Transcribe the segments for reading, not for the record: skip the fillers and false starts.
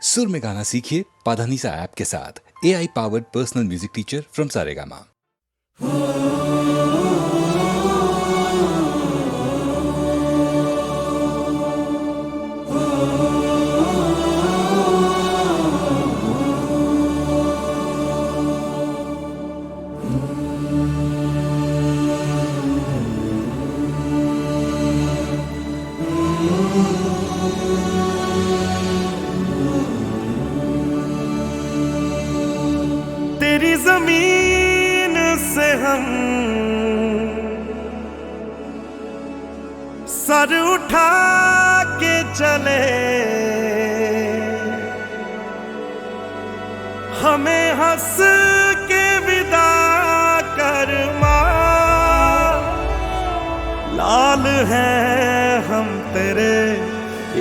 सुर में गाना सीखिए पाधानीसा ऐप के साथ। AI powered personal music teacher from Saregama. तेरी जमीन से हम सर उठा के चले, हमें हंस के विदा कर मां। लाल हैं हम तेरे,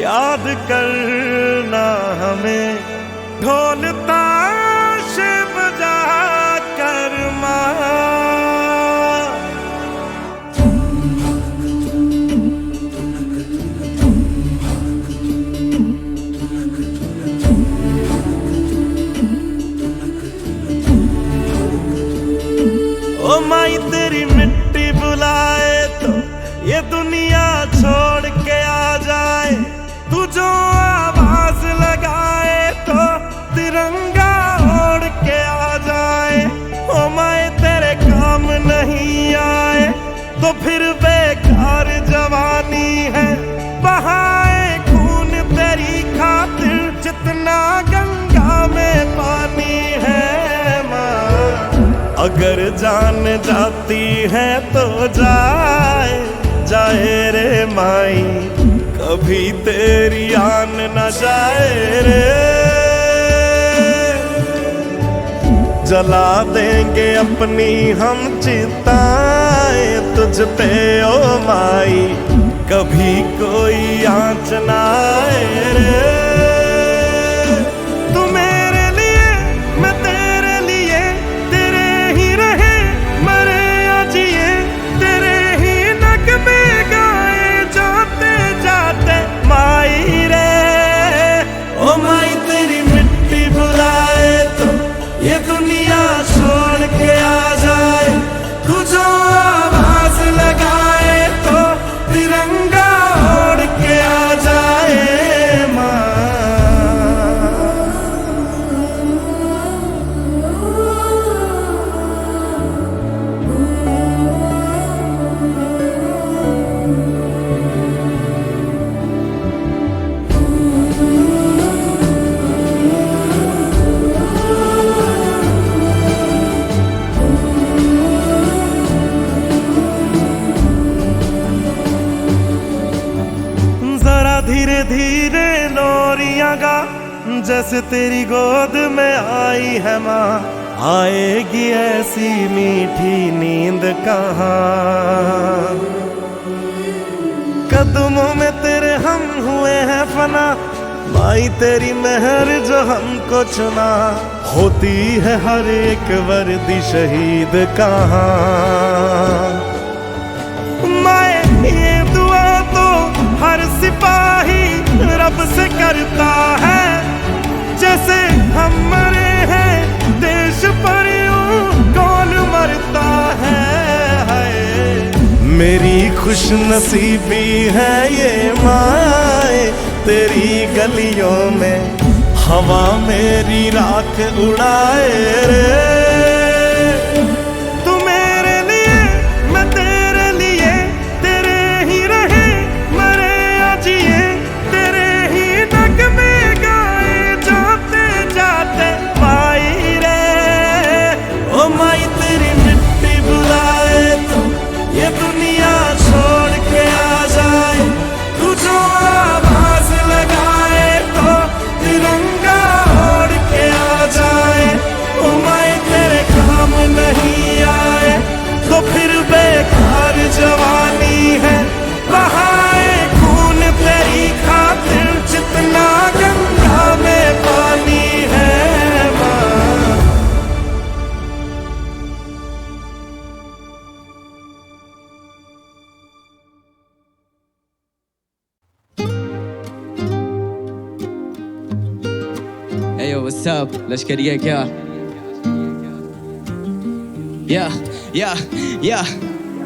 याद करना हमें, ढोल ताश बजा कर मां। ओ माई तेरी मिट्टी बुलाए तो ये दुनिया छोड़ के आ जाए, तू जो आवाज लगाए तो तिरंगा ओढ़ के आ जाए। ओ माए तेरे काम नहीं आए तो फिर बेकार जवानी है, बहाए खून तेरी खातिर जितना गंगा में पानी है माँ। अगर जान जाती है तो जाए जाए रे माई, कभी तेरी आन न जाए रे। जला देंगे अपनी हम चिताएं तुझ पे ओ माई, कभी कोई आँच न आए रे। तू मेरे लिए मैं तेरे लिए, तेरे ही रहे मरे या जिए, तेरे ही नगमे गाए जाते जाते माई रे। ओ माई तेरी मिट्टी बुलाए तो ये दुनिया छोड़ के आ जाए, तू जो आवाज लगाए तो तिरंगा ओढ़ के आ जाए माँ। धीरे धीरे लोरियां गा, जैसे तेरी गोद में आई है माँ। आएगी ऐसी मीठी नींद कहाँ, कदमों में तेरे हम हुए हैं फना। माई तेरी मेहर जो हमको चुना, होती है हर एक वर्दी शहीद कहाँ। माए ये दुआ तो हर सिपाही रब से करता है, जैसे हम मरे हैं देश पर यूं कौन मरता है। मेरी खुश नसीबी है ये माए, तेरी गलियों में हवा मेरी राख उड़ाए रे। तिरंगा ओढ़ के आ जाए, ओ माए तेरे Hey yo, what's up? लश्करी है क्या? या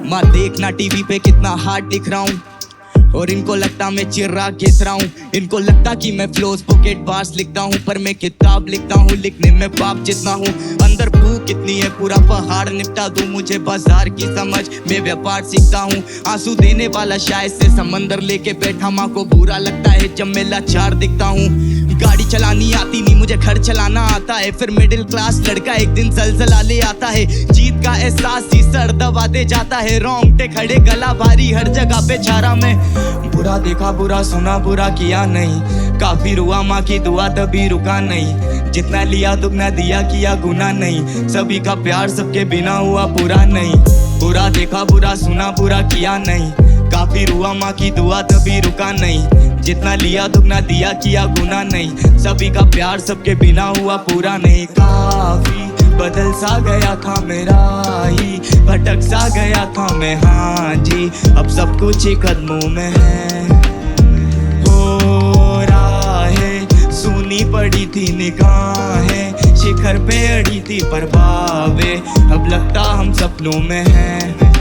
माँ देखना टीवी पे कितना हार्ड दिख रहा हूँ और इनको लगता मैं चिर्राग घिस रहा हूँ। इनको लगता कि मैं फ्लोज पॉकेट बार्स लिखता हूँ, पर मैं किताब लिखता हूँ, लिखने में बाप जितना हूँ। अंदर भूख कितनी है पूरा पहाड़ निपटा दूँ, मुझे बाजार की समझ मैं व्यापार सीखता हूँ। आंसू देने वाला शायद से समंदर लेके बैठा, माँ को बुरा लगता है जब मैं लाचार दिखता हूँ। गाड़ी चलानी आती नहीं, मुझे घर चलाना आता है। फिर मिडिल क्लास लड़का एक दिन जलजला ले आता है। जीत का एहसास ही सर दबा दे जाता है, रोंगटे खड़े गला भारी हर जगह पे झारा में। बुरा देखा बुरा सुना बुरा किया नहीं, काफी रुआ माँ की दुआ तभी रुका नहीं। जितना लिया दुगना दिया किया गुना नहीं, सभी का प्यार सबके बिना हुआ पूरा नहीं। बुरा देखा बुरा सुना बुरा किया नहीं, काफी रुआ माँ की दुआ तभी रुका नहीं। जितना लिया दुगना दिया किया गुना नहीं, सभी का प्यार सबके बिना हुआ पूरा नहीं। काफी बदल सा गया था मेरा ही, भटक सा गया था मैं, हाँ जी अब सब कुछ ही कदमों में है। हो राहें सुनी पड़ी थी निगाहें, शिखर पे अड़ी थी पर बावे, अब लगता हम सपनों में है।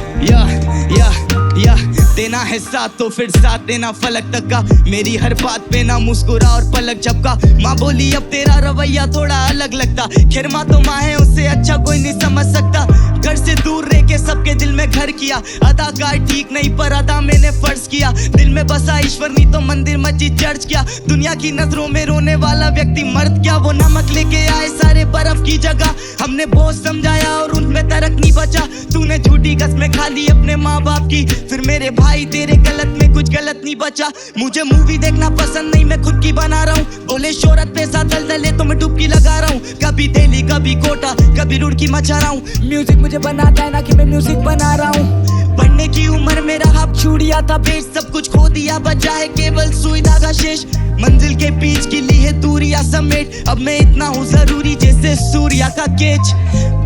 या देना है साथ तो फिर साथ देना फलक तक का, मेरी हर बात पे ना मुस्कुरा और पलक झपका। माँ बोली अब तेरा रवैया थोड़ा अलग लगता, खैर माँ तो माँ है उससे अच्छा कोई नहीं समझ सकता। घर से दूर रह के सबके दिल में घर किया, अदाकार ठीक नहीं पर अदा मैंने फर्ज किया। दिल में बसा ईश्वर नहीं तो मंदिर मस्जिद चर्च किया, दुनिया की नजरों में रोने वाला व्यक्ति मर्द क्या। वो नमक लेके आए सारे बर्फ की जगह, हमने बोझ समझाया और उनमें तरक नहीं बचा। तूने झूठी कसमें खा ली अपने माँ बाप की, फिर मेरे भाई तेरे गलत में कुछ गलत नहीं बचा। मुझे मूवी देखना पसंद नहीं, मैं खुद की बना रहा हूँ। बोले शोहरत पैसा दलदले तो मैं डुबकी लगा रहा हूँ। कभी दिल्ली कभी कोटा कभी रुड़की मचा रहा हूँ। म्यूजिक मुझे बनाता है ना कि मैं म्यूजिक बना रहा हूँ। पढ़ने की उम्र में रहा छूड़िया था बेच, सब कुछ खो दिया बचा है केवल सुई धागा शेष। मंजिल के बीच की ली है दूरिया समेट, अब मैं इतना हूँ जरूरी जैसे सूर्या का केच।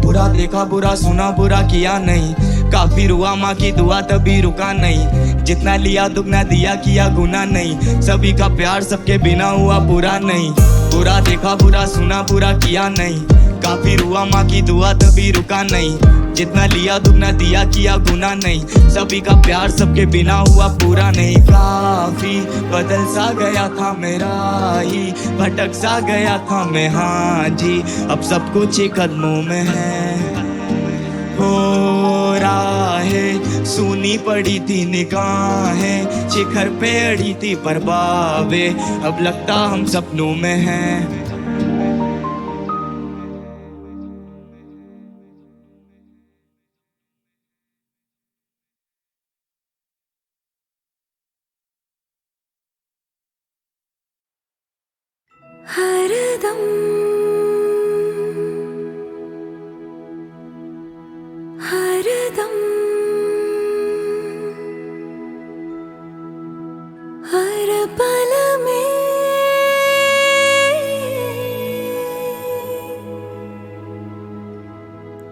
बुरा देखा बुरा सुना बुरा किया नहीं, काफी रुआ माँ की दुआ तभी रुका नहीं। जितना लिया दुगना दिया किया गुना नहीं, सभी का प्यार सबके बिना हुआ पूरा नहीं। बुरा देखा बुरा सुना बुरा किया नहीं, काफी रुआ माँ की दुआ तभी रुका नहीं। जितना लिया दुगना दिया किया गुना नहीं, सभी का प्यार सबके बिना हुआ पूरा नहीं। काफी बदल सा गया था मेरा ही, भटक सा गया था मैं, हाँ जी अब सब कुछ ही कदमों में है। हो राहें सुनी पड़ी थी निगाहें, शिखर पे अड़ी थी पर बावे, अब लगता हम सपनों में हैं। हरदम हरदम हर पल में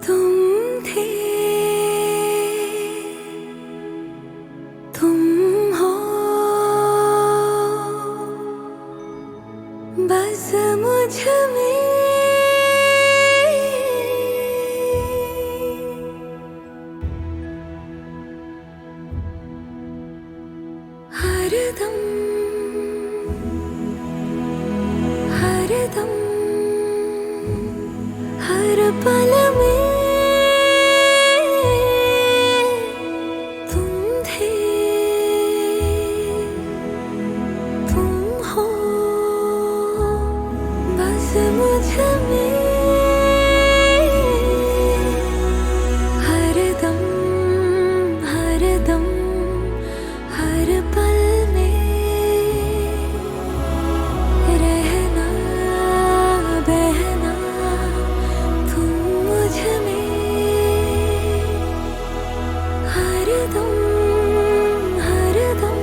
तुम थे, तुम हो बस मुझ में। हरदम हरदम हर पल में तुम थे, तुम हो बस मुझ में। हरदम हरदम हर पल में रहना बहना तुम मुझ में। हरदम हरदम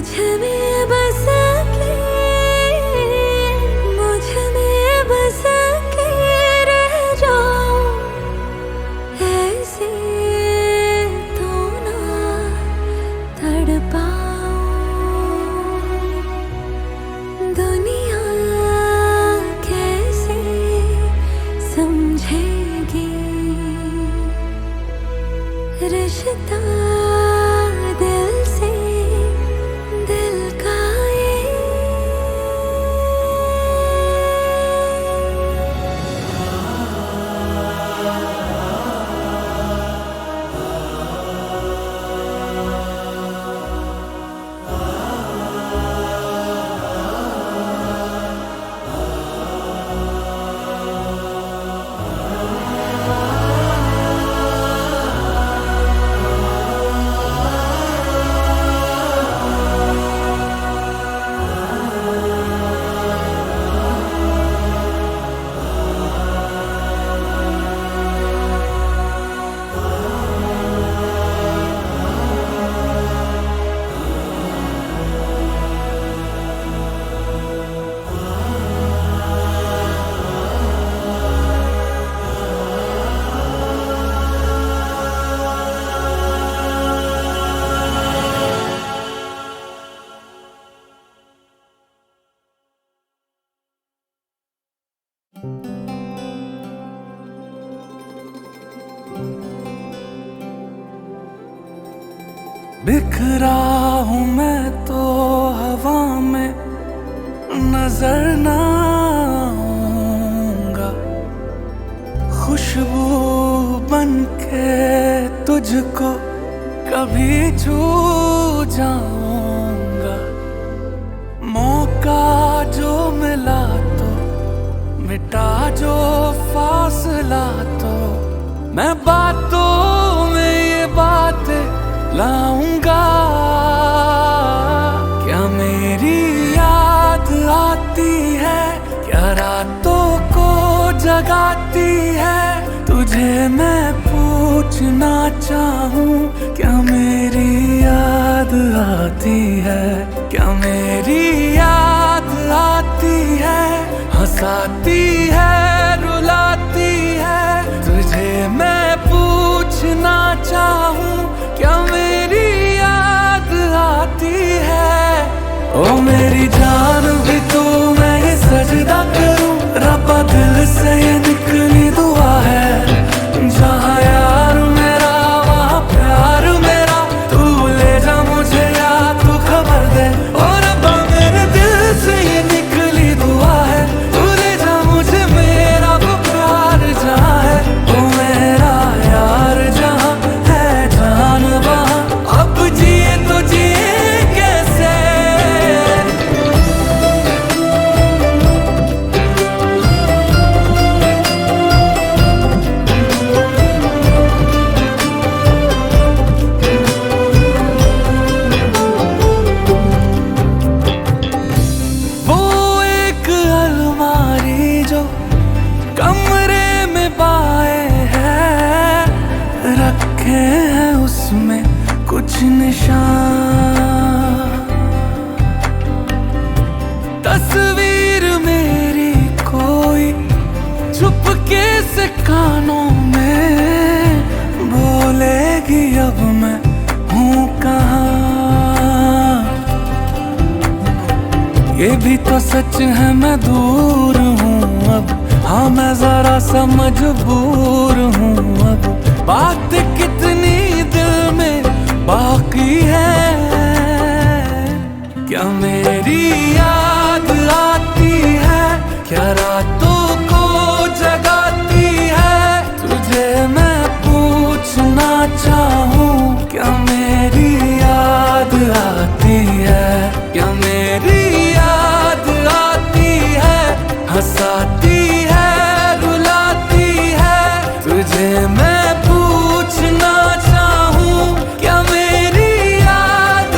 मुझ में बस के, मुझ में बस के रह जाऊं, ऐसे तो ना तड़पाऊं। दुनिया कैसे समझेगी रिश्ता दिल से दिल का ये। बिखरा हूँ मैं तो हवा में, नजर ना आऊंगा। खुशबू बन के तुझको कभी छू जाऊंगा। मौका जो मिला तो मिटा जो फासला, तो मैं बातों में ये बातें लाऊंगा। क्या मेरी याद आती है, क्या रातों को जगाती है? तुझे मैं पूछना चाहूं, क्या मेरी याद आती है? क्या मेरी याद आती है? हंसाती है, रुलाती है? तुझे मैं पूछना चाहूं, क्या मेरी याद आती है? ओ मेरी जान भी तू, मैं ये सजदा करूं। रब्बा दिल से ये निकली दुआ है, जहाँ यार मेरा वहाँ प्यार मेरा। तू ले जा मुझे या तू खबर दे, और रब्बा मेरे दिल से ये निकली दुआ है। तू ले जा मुझे, मेरा वो प्यार जहाँ है, ओ मेरा यार जहाँ है जान वहाँ। अब जिए तो जिए कैसे? वो एक अलमारी जो कमरे में पाए हैं, रखे हैं उसमें कुछ निशान। तस्वीर मेरी कोई चुपके से कानों में बोलेगी, अब मैं हूँ कहाँ? ये भी तो सच है मैं दूर हूँ अब, हाँ मैं जरा सा मजबूर हूँ अब। बात कितनी दिल में बाकी है, क्या मेरी याद आती है? क्या रातों को जगाती है? तुझे मैं पूछना चाहूँ, क्या मेरी याद आती है? क्या मेरी याद आती है? हंसाती है, रुलाती है? तुझे मैं पूछना चाहूँ, क्या मेरी याद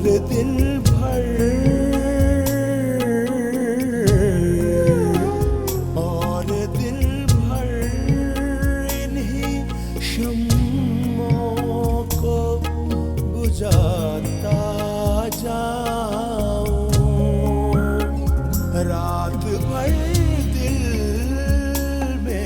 दिन भर और दिन भर इन्हीं शम्मों को बुझाता जाऊं, रात भर दिल में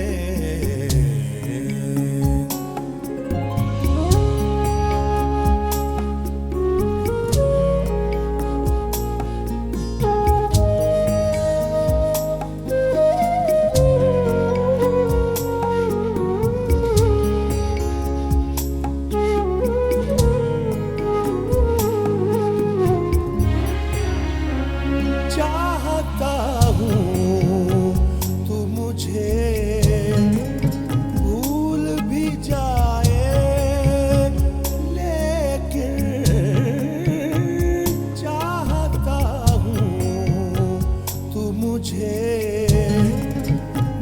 चाहता हूँ तू मुझे भूल भी जाए, लेकिन चाहता हूँ तू मुझे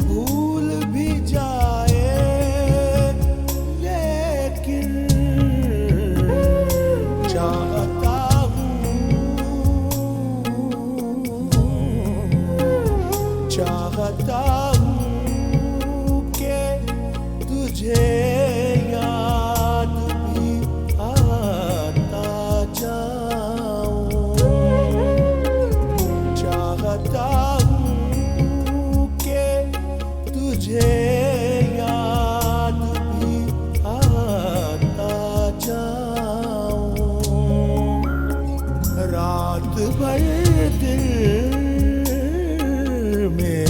भूल भी जाए, लेकिन चाहता चाहता हूँ कि तुझे याद भी आता जाऊं, चाहता हूँ कि तुझे याद भी आता जाऊं, रात भर दिल में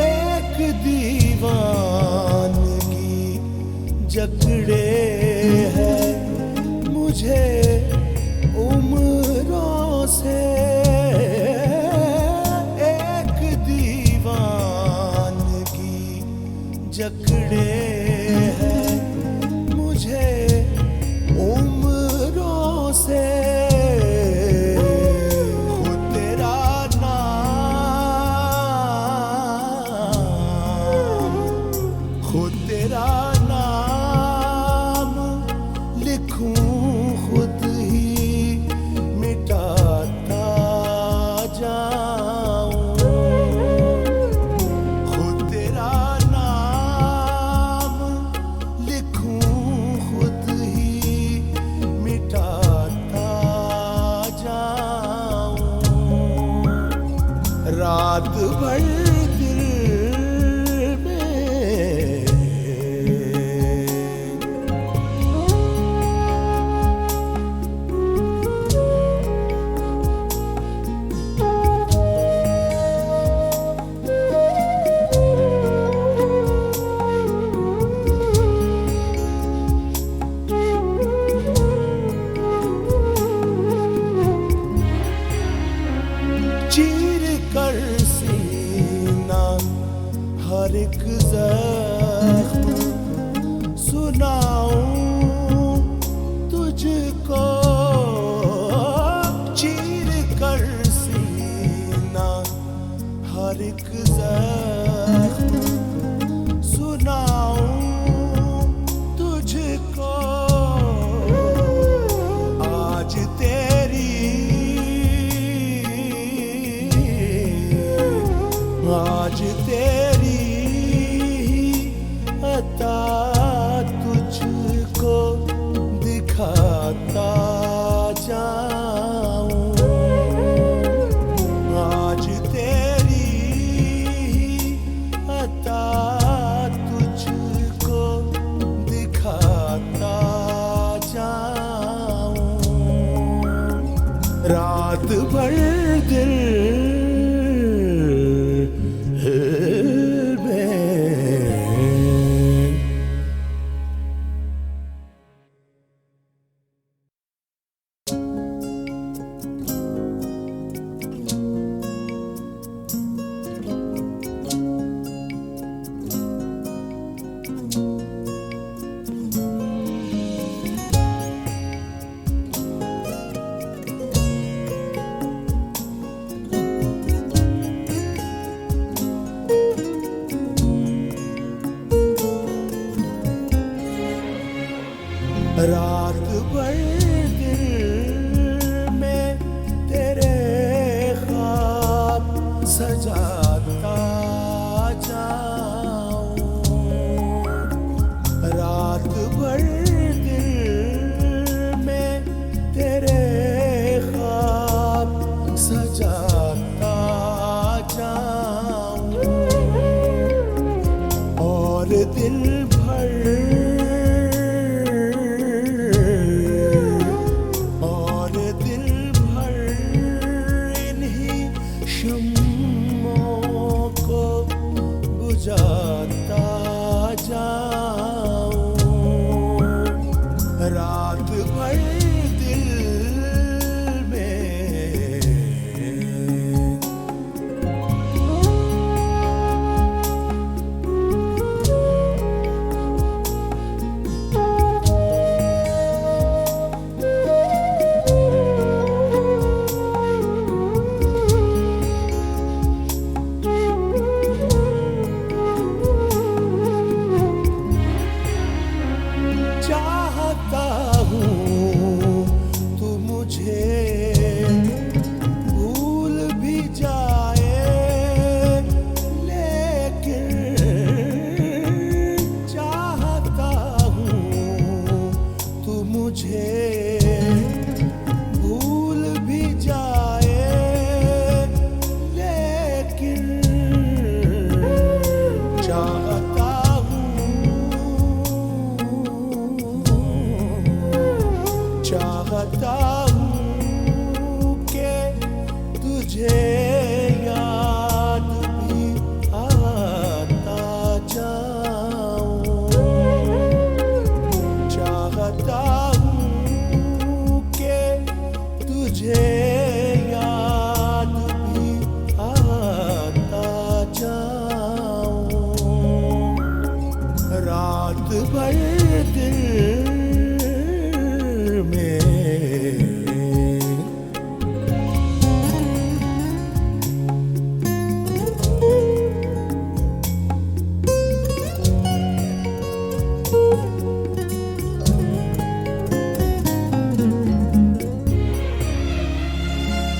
एक दीवानगी जकड़े है मुझे उम्रों से, एक दीवानगी जकड़े है मुझे उम्रों से, खुद तेरा नाम, खुद तेरा नाम लिखूं खुद ही मिटाता जाऊं, खुद तेरा नाम लिखूं खुद ही मिटाता जाऊं, रात भर दिल में चीर कर सीना हर एक जख्म सुनाऊं तुझको, चीर कर सीना हर एक जख्म सुनाऊं तुझको, आज आज तेरी अता तुझको दिखाता जाऊं, आज तेरी अता तुझको दिखाता जाऊं, रात भर दिल रात भर दिल में तेरे ख्वाब सजाता जाऊं, रात भर दिल में तेरे ख्वाब सजाता जाऊं, और दिन जाता जाऊं, रात भर दिल में। चाहता हूँ तू मुझे भूल भी जाए, लेकिन चाहता हूँ तू मुझे भूल भी जाए, लेकिन चाहता हूँ कि तुझे याद भी आता जाऊं, चाहता हूँ कि तुझे याद भी आता जाऊं, रात भर दिल में।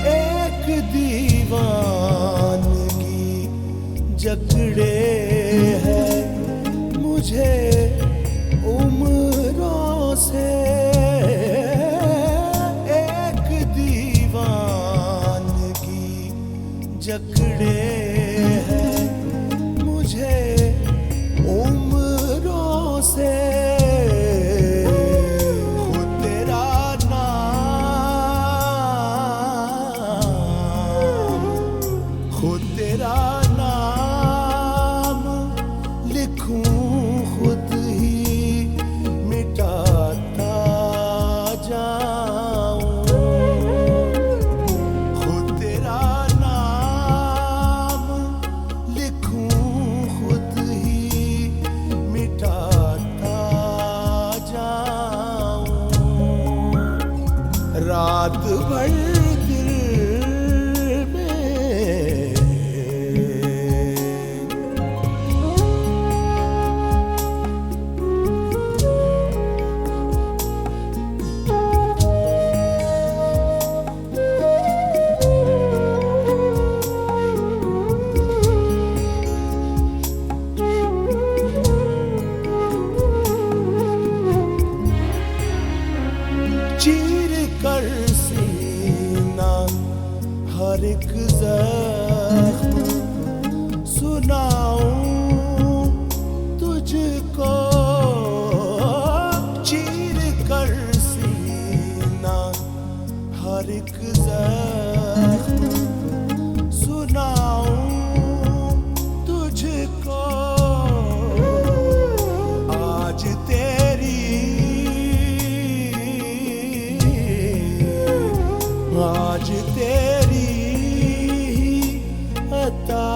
एक दीवानगी जकड़े है मुझे उम्रों से, एक दीवानगी जकड़े है मुझे उम्रों से, खुद तेरा नाम, खुद तेरा नाम लिखूं, खुद ही मिटाता जाऊं, खुद तेरा नाम लिखूं, खुद ही मिटाता जाऊं, रात भर दिल में। चीर कर सीना हर एक ज़ख्म सुनाऊं तुझको, चीर कर सीना हर एक ज़ख्म सुनाऊं तुझको, आज आज तेरी अता